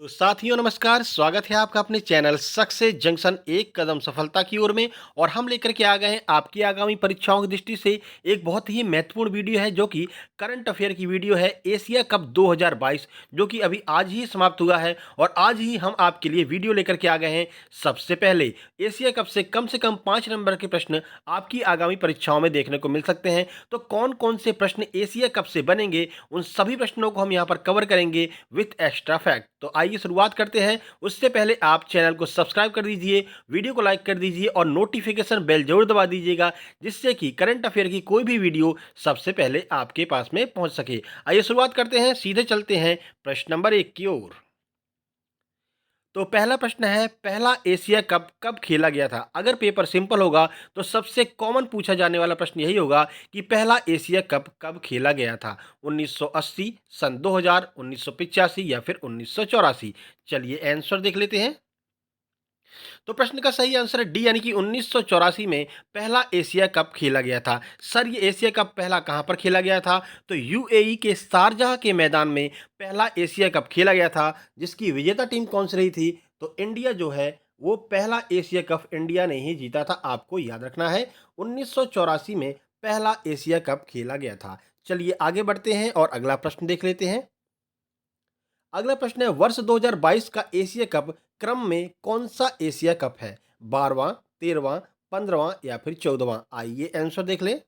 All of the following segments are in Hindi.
तो साथियों नमस्कार, स्वागत है आपका अपने चैनल सक्सेस जंक्शन एक कदम सफलता की ओर में। और हम लेकर के आ गए हैं आपकी आगामी परीक्षाओं की दृष्टि से एक बहुत ही महत्वपूर्ण वीडियो है, जो कि करंट अफेयर की वीडियो है। एशिया कप 2022 जो कि अभी आज ही समाप्त हुआ है और आज ही हम आपके लिए वीडियो लेकर के आ गए हैं। सबसे पहले एशिया कप से कम 5 नंबर के प्रश्न आपकी आगामी परीक्षाओं में देखने को मिल सकते हैं। तो कौन कौन से प्रश्न एशिया कप से बनेंगे, उन सभी प्रश्नों को हम यहाँ पर कवर करेंगे विथ एक्स्ट्रा फैक्ट। तो आइए शुरुआत करते हैं। उससे पहले आप चैनल को सब्सक्राइब कर दीजिए, वीडियो को लाइक कर दीजिए और नोटिफिकेशन बेल जरूर दबा दीजिएगा, जिससे कि करंट अफेयर की कोई भी वीडियो सबसे पहले आपके पास में पहुंच सके। आइए शुरुआत करते हैं, सीधे चलते हैं प्रश्न नंबर 1 की ओर। तो पहला प्रश्न है, पहला एशिया कप कब खेला गया था? अगर पेपर सिंपल होगा तो सबसे कॉमन पूछा जाने वाला प्रश्न यही होगा कि पहला एशिया कप कब खेला गया था। 1980, सन 2000, 1985 या फिर 1984। चलिए आंसर देख लेते हैं। तो प्रश्न का सही आंसर है डी, यानी कि 1984 में पहला एशिया कप खेला गया था। सर, ये एशिया कप पहला कहां पर खेला गया था? तो यूएई के शारजाह के मैदान में पहला एशिया कप खेला गया था, जिसकी विजेता टीम कौन सी रही थी? तो इंडिया जो है वो पहला एशिया कप इंडिया ने ही जीता था, आपको याद रखना है। 1984 में पहला एशिया कप खेला गया था। चलिए आगे बढ़ते हैं और अगला प्रश्न देख लेते हैं। अगला प्रश्न है, वर्ष 2022 का एशिया कप क्रम में कौन सा एशिया कप है? 12वां, 13वां, 15वां या फिर 14वां? आइए आंसर देख लें।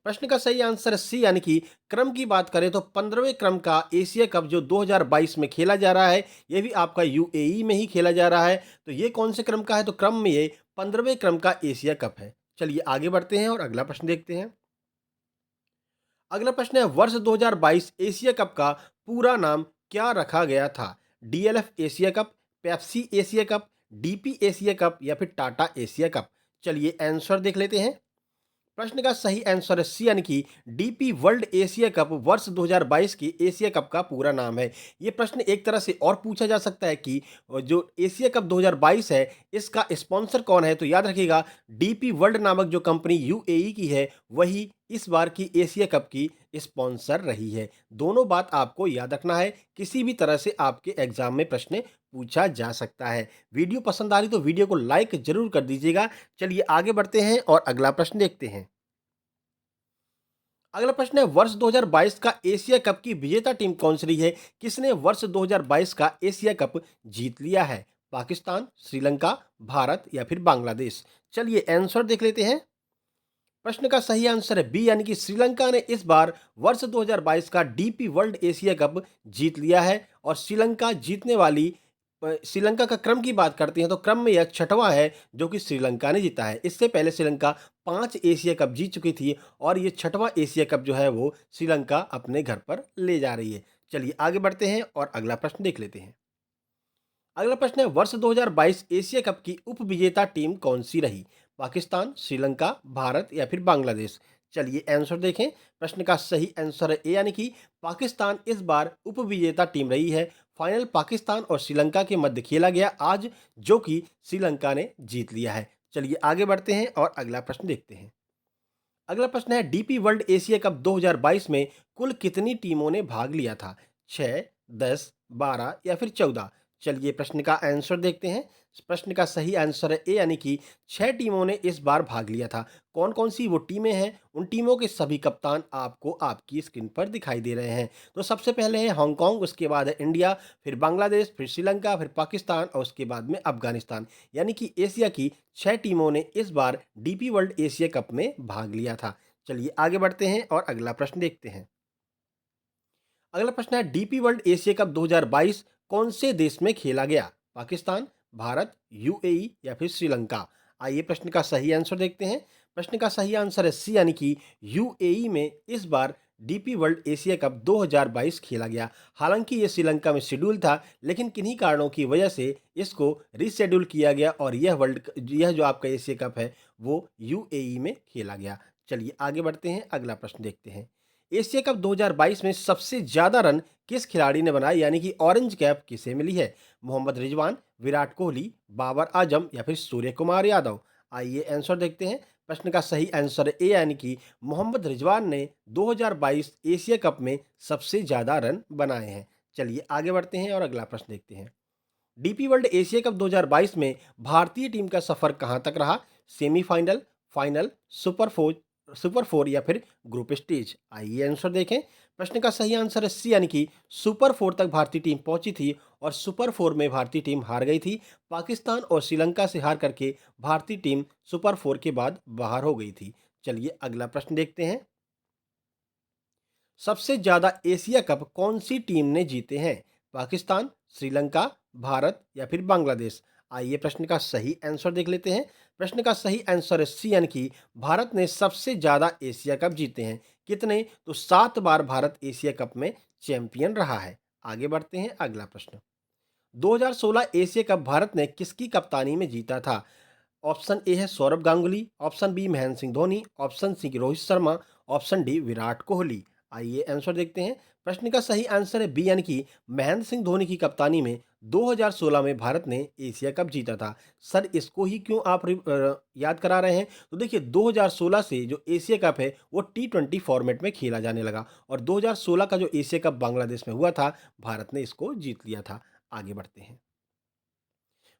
प्रश्न का सही आंसर है सी, यानी कि क्रम की बात करें तो 15वें क्रम का एशिया कप जो 2022 में खेला जा रहा है, ये भी आपका यूएई में ही खेला जा रहा है। तो ये कौन से क्रम का है? तो क्रम में ये 15वें क्रम का एशिया कप है। चलिए आगे बढ़ते हैं और अगला प्रश्न देखते हैं। अगला प्रश्न है, वर्ष 2022 एशिया कप का पूरा नाम क्या रखा गया था? DLF Asia cup, Pepsi Asia cup, DP Asia cup या फिर टाटा एशिया कप? चलिए आंसर देख लेते हैं। प्रश्न का सही आंसर है सी, यानी कि डीपी वर्ल्ड एशिया कप वर्ष 2022 की एशिया कप का पूरा नाम है। ये प्रश्न एक तरह से और पूछा जा सकता है कि जो एशिया कप 2022 है, इसका स्पॉन्सर कौन है? तो याद रखिएगा, डीपी वर्ल्ड नामक जो कंपनी यूएई की है, वही इस बार की एशिया कप की स्पॉन्सर रही है। दोनों बात आपको याद रखना है, किसी भी तरह से आपके एग्जाम में प्रश्न पूछा जा सकता है। वीडियो पसंद आ रही तो वीडियो को लाइक जरूर कर दीजिएगा। चलिए आगे बढ़ते हैं और अगला प्रश्न देखते हैं। अगला प्रश्न है, वर्ष 2022 का एशिया कप की विजेता टीम कौन सी रही है? किसने वर्ष 2022 का एशिया कप जीत लिया है? पाकिस्तान, श्रीलंका, भारत या फिर बांग्लादेश? चलिए आंसर देख लेते हैं। प्रश्न का सही आंसर है बी, यानी कि श्रीलंका ने इस बार वर्ष 2022 का डीपी वर्ल्ड एशिया कप जीत लिया है। और श्रीलंका जीतने वाली श्रीलंका का क्रम की बात करते हैं तो क्रम में यह छठवां है जो कि श्रीलंका ने जीता है। इससे पहले श्रीलंका 5 एशिया कप जीत चुकी थी और ये छठवां एशिया कप जो है वो श्रीलंका अपने घर पर ले जा रही है। चलिए आगे बढ़ते हैं और अगला प्रश्न देख लेते हैं। अगला प्रश्न है, वर्ष 2022 एशिया कप की उप विजेता टीम कौन सी रही? पाकिस्तान, श्रीलंका, भारत या फिर बांग्लादेश? चलिए आंसर देखें। प्रश्न का सही आंसर है ए, यानी कि पाकिस्तान इस बार उप विजेता टीम रही है। फाइनल पाकिस्तान और श्रीलंका के मध्य खेला गया आज, जो कि श्रीलंका ने जीत लिया है। चलिए आगे बढ़ते हैं और अगला प्रश्न देखते हैं। अगला प्रश्न है, डीपी वर्ल्ड एशिया कप 2022 में कुल कितनी टीमों ने भाग लिया था? 6, 10, 12 या फिर 14? चलिए प्रश्न का आंसर देखते हैं। प्रश्न का सही आंसर है ए, यानी कि 6 टीमों ने इस बार भाग लिया था। कौन कौन सी वो टीमें हैं, उन टीमों के सभी कप्तान आपको आपकी स्क्रीन पर दिखाई दे रहे हैं। तो सबसे पहले है हांगकांग, उसके बाद है इंडिया, फिर बांग्लादेश, फिर श्रीलंका, फिर पाकिस्तान और उसके बाद में अफगानिस्तान। यानी कि एशिया की 6 टीमों ने इस बार डीपी वर्ल्ड एशिया कप में भाग लिया था। चलिए आगे बढ़ते हैं और अगला प्रश्न देखते हैं। अगला प्रश्न है, डीपी वर्ल्ड एशिया कप 2022 कौन से देश में खेला गया? पाकिस्तान, भारत, यूएई या फिर श्रीलंका? आइए प्रश्न का सही आंसर देखते हैं। प्रश्न का सही आंसर है सी, यानी कि यूएई में इस बार डीपी वर्ल्ड एशिया कप 2022 खेला गया। हालांकि ये श्रीलंका में शेड्यूल था, लेकिन किन्हीं कारणों की वजह से इसको रीशेड्यूल किया गया और यह जो आपका एशिया कप है वो यूएई में खेला गया। चलिए आगे बढ़ते हैं, अगला प्रश्न देखते हैं। एशिया कप 2022 में सबसे ज्यादा रन किस खिलाड़ी ने बनाए, यानी कि ऑरेंज कैप किसे मिली है? मोहम्मद रिजवान, विराट कोहली, बाबर आजम या फिर सूर्य कुमार यादव? आइए आंसर देखते हैं। प्रश्न का सही आंसर है ए, यानी कि मोहम्मद रिजवान ने 2022 एशिया कप में सबसे ज्यादा रन बनाए हैं। चलिए आगे बढ़ते हैं और अगला प्रश्न देखते हैं। डीपी वर्ल्ड एशिया कप 2022 में भारतीय टीम का सफर कहां तक रहा? सेमीफाइनल, फाइनल, सुपर फोर या फिर ग्रुप स्टेज? आइए आंसर देखें। प्रश्न का सही आंसर है सी, यानी कि सुपर फोर तक भारतीय टीम पहुंची थी और सुपर फोर में भारतीय टीम हार गई थी। पाकिस्तान और श्रीलंका से हार करके भारतीय टीम सुपर फोर के बाद बाहर हो गई थी। चलिए अगला प्रश्न देखते हैं। सबसे ज्यादा एशिया कप कौन सी टीम ने जीते हैं? पाकिस्तान, श्रीलंका, भारत या फिर बांग्लादेश? आइए प्रश्न का सही आंसर देख लेते हैं। प्रश्न का सही आंसर है सी, यानी कि भारत ने सबसे ज्यादा एशिया कप जीते हैं। कितने? तो 7 बार भारत एशिया कप में चैंपियन रहा है। आगे बढ़ते हैं अगला प्रश्न। 2016 एशिया कप भारत ने किसकी कप्तानी में जीता था? ऑप्शन ए है Sourav Ganguly, option B Mahendra Singh Dhoni, option C Rohit Sharma, option D Virat Kohli? आइए आंसर देखते हैं। प्रश्न का सही आंसर है बी, यानी कि महेंद्र सिंह धोनी की कप्तानी में 2016 में भारत ने एशिया कप जीता था। सर इसको ही क्यों आप याद करा रहे हैं? तो देखिए 2016 से जो एशिया कप है वो T20 फॉर्मेट में खेला जाने लगा और 2016 का जो एशिया कप बांग्लादेश में हुआ था, भारत ने इसको जीत लिया था। आगे बढ़ते हैं।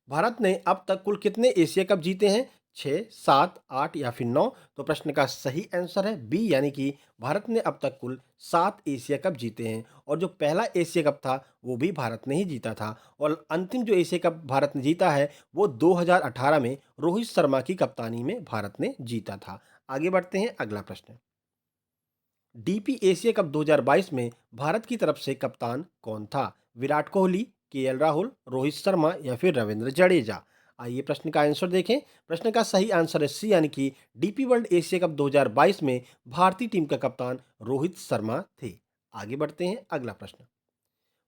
भारत ने अब तक कुल कितने एशिया कप जीते हैं? 6, 7, 8 या फिर 9? तो प्रश्न का सही आंसर है बी, यानी कि भारत ने अब तक कुल 7 एशिया कप जीते हैं और जो पहला एशिया कप था वो भी भारत ने ही जीता था और अंतिम जो एशिया कप भारत ने जीता है वो 2018 में रोहित शर्मा की कप्तानी में भारत ने जीता था। आगे बढ़ते हैं अगला प्रश्न। डीपी एशिया कप 2022 में भारत की तरफ से कप्तान कौन था? विराट कोहली, केएल राहुल, रोहित शर्मा या फिर रविंद्र जडेजा? आइए प्रश्न का आंसर देखें। प्रश्न का सही आंसर है सी, यानी कि डीपी वर्ल्ड एशिया कप 2022 में भारतीय टीम का कप्तान रोहित शर्मा थे। आगे बढ़ते हैं अगला प्रश्न।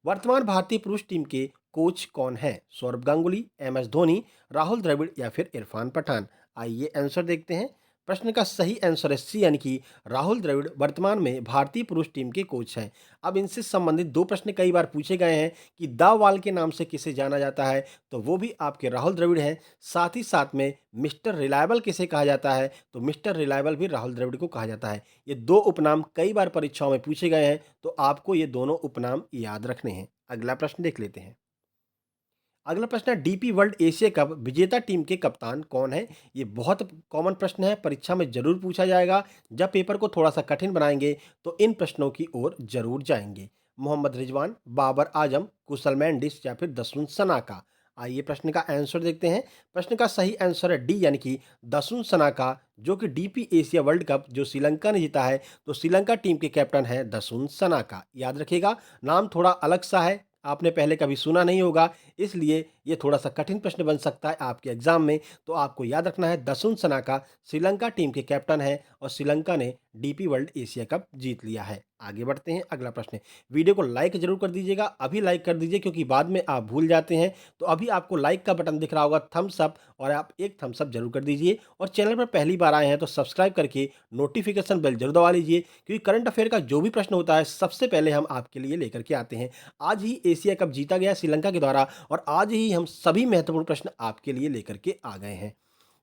वर्तमान भारतीय पुरुष टीम के कोच कौन है? सौरभ गांगुली, एम एस धोनी, राहुल द्रविड़ या फिर इरफान पठान? आइए आंसर देखते हैं। प्रश्न का सही आंसर है सी, यानी कि राहुल द्रविड़ वर्तमान में भारतीय पुरुष टीम के कोच हैं। अब इनसे संबंधित दो प्रश्न कई बार पूछे गए हैं कि द वाल के नाम से किसे जाना जाता है, तो वो भी आपके राहुल द्रविड़ हैं। साथ ही साथ में मिस्टर रिलायबल किसे कहा जाता है, तो मिस्टर रिलायबल भी राहुल द्रविड़ को कहा जाता है। ये दो उपनाम कई बार परीक्षाओं में पूछे गए हैं, तो आपको ये दोनों उपनाम याद रखने हैं। अगला प्रश्न देख लेते हैं। अगला प्रश्न है डीपी वर्ल्ड एशिया कप विजेता टीम के कप्तान कौन है? ये बहुत कॉमन प्रश्न है, परीक्षा में जरूर पूछा जाएगा। जब पेपर को थोड़ा सा कठिन बनाएंगे तो इन प्रश्नों की ओर जरूर जाएंगे। मोहम्मद रिजवान, बाबर आजम, कुशल मेंडिस या फिर दसुन सनाका? आइए प्रश्न का आंसर देखते हैं। प्रश्न का सही आंसर है डी, यानी कि दसुन सनाका, जो कि डीपी एशिया वर्ल्ड कप जो श्रीलंका ने जीता है, तो श्रीलंका टीम के कैप्टन है दसुन सनाका। याद रखिएगा, नाम थोड़ा अलग सा है, आपने पहले कभी सुना नहीं होगा, इसलिए ये थोड़ा सा कठिन प्रश्न बन सकता है आपके एग्जाम में। तो आपको याद रखना है दसुन सनाका श्रीलंका टीम के कैप्टन है और श्रीलंका ने डीपी वर्ल्ड एशिया कप जीत लिया है। आगे बढ़ते हैं अगला प्रश्न। वीडियो को लाइक जरूर कर दीजिएगा, अभी लाइक कर दीजिए क्योंकि बाद में आप भूल जाते हैं। तो अभी आपको लाइक का बटन दिख रहा होगा, थम्स अप, और आप एक थम्स अप जरूर कर दीजिए और चैनल पर पहली बार आए हैं तो सब्सक्राइब करके नोटिफिकेशन बेल जरूर दबा लीजिए, क्योंकि करंट अफेयर का जो भी प्रश्न होता है सबसे पहले हम आपके लिए लेकर के आते हैं। आज ही एशिया कप जीता गया श्रीलंका के द्वारा और आज ही हम सभी महत्वपूर्ण प्रश्न आपके लिए लेकर के आ गए हैं।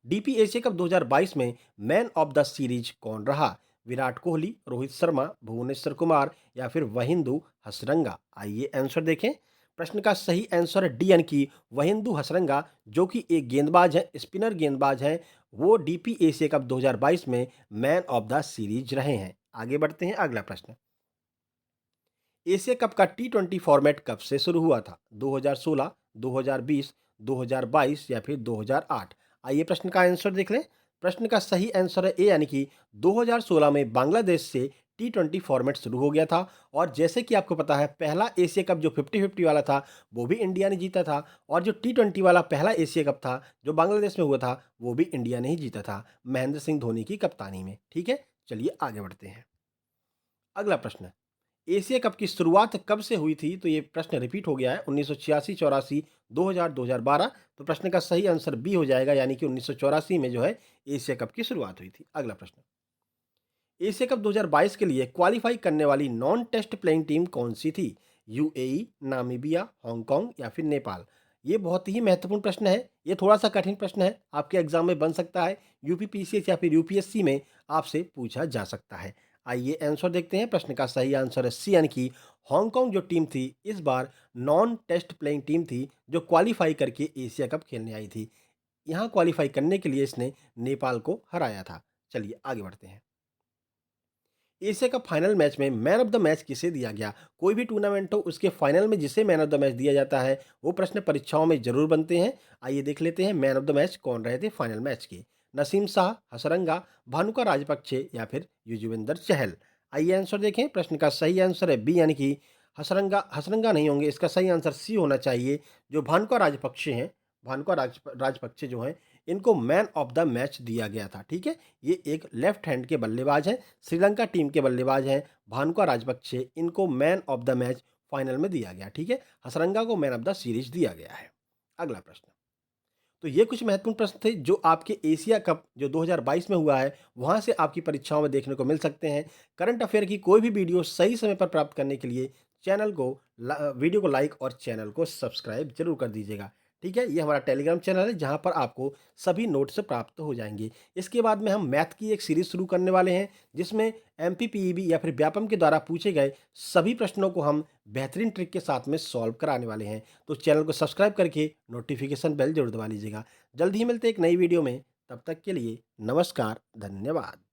डीपी एशिया कप 2022 में मैन ऑफ द सीरीज कौन रहा? विराट कोहली, रोहित शर्मा, भुवनेश्वर कुमार या फिर वहिंदु हसरंगा? आइए आंसर देखें। प्रश्न का सही आंसर है डी, यानी कि वहिंदु हसरंगा, जो कि एक गेंदबाज है, स्पिनर गेंदबाज है। वो डीपी एशिया कप 2022 में मैन ऑफ द सीरीज रहे हैं। आगे बढ़ते हैं अगला प्रश्न। एशिया कप का T20 फॉर्मेट कब से शुरू हुआ था? 2016, 2020, 2022 या फिर 2008? आइए प्रश्न का आंसर देख लें। प्रश्न का सही आंसर है ए, यानी कि 2016 में बांग्लादेश से T20 फॉर्मेट शुरू हो गया था और जैसे कि आपको पता है पहला एशिया कप जो 50-50 वाला था वो भी इंडिया ने जीता था और जो T20 वाला पहला एशिया कप था जो बांग्लादेश में हुआ था वो भी इंडिया ने ही जीता था, महेंद्र सिंह धोनी की कप्तानी में। ठीक है, चलिए आगे बढ़ते हैं। अगला प्रश्न। एशिया कप की शुरुआत कब से हुई थी? तो ये प्रश्न रिपीट हो गया है, 1986, 84, 2000, 2012। तो प्रश्न का सही आंसर बी हो जाएगा, यानी कि 1984 में जो है एशिया कप की शुरुआत हुई थी। अगला प्रश्न। एशिया कप 2022 के लिए क्वालिफाई करने वाली नॉन टेस्ट प्लेइंग टीम कौन सी थी? यूएई, नामीबिया, हांगकांग या फिर नेपाल? ये बहुत ही महत्वपूर्ण प्रश्न है, ये थोड़ा सा कठिन प्रश्न है, आपके एग्जाम में बन सकता है, यूपीपीसीएस या फिर यूपीएससी में आपसे पूछा जा सकता है। आइए आंसर देखते हैं। प्रश्न का सही आंसर है सी, यानी कि हांगकांग जो टीम थी इस बार नॉन टेस्ट प्लेइंग टीम थी जो क्वालीफाई करके एशिया कप खेलने आई थी। यहाँ क्वालीफाई करने के लिए इसने नेपाल को हराया था। चलिए आगे बढ़ते हैं। एशिया कप फाइनल मैच में मैन ऑफ द मैच किसे दिया गया? कोई भी टूर्नामेंट हो उसके फाइनल में जिसे मैन ऑफ द मैच दिया जाता है वो प्रश्न परीक्षाओं में जरूर बनते हैं। आइए देख लेते हैं मैन ऑफ द मैच कौन रहे थे फाइनल मैच के। नसीम शाह, हसरंगा, भानुका राजपक्षे या फिर युजवेंद्र चहल। आइए आंसर देखें। प्रश्न का सही आंसर है बी, यानी कि हसरंगा। हसरंगा नहीं होंगे, इसका सही आंसर सी होना चाहिए। जो भानुका राजपक्षे हैं, राजपक्षे जो हैं, इनको मैन ऑफ द मैच दिया गया था। ठीक है, ये एक लेफ्ट हैंड के बल्लेबाज हैं, श्रीलंका टीम के बल्लेबाज हैं भानुका राजपक्षे। इनको man of the match final में दिया गया। ठीक है, हसरंगा को मैन ऑफ द सीरीज दिया गया है। अगला प्रश्न। तो ये कुछ महत्वपूर्ण प्रश्न थे जो आपके एशिया कप जो 2022 में हुआ है वहां से आपकी परीक्षाओं में देखने को मिल सकते हैं। करंट अफेयर की कोई भी वीडियो सही समय पर प्राप्त करने के लिए चैनल को वीडियो को लाइक और चैनल को सब्सक्राइब जरूर कर दीजिएगा। ठीक है, ये हमारा टेलीग्राम चैनल है जहां पर आपको सभी नोट्स प्राप्त हो जाएंगे। इसके बाद में हम मैथ की एक सीरीज शुरू करने वाले हैं जिसमें एमपीपीईबी या फिर व्यापम के द्वारा पूछे गए सभी प्रश्नों को हम बेहतरीन ट्रिक के साथ में सॉल्व कराने वाले हैं। तो चैनल को सब्सक्राइब करके नोटिफिकेशन बेल जरूर दबा लीजिएगा। जल्द ही मिलते हैं एक नई वीडियो में, तब तक के लिए नमस्कार, धन्यवाद।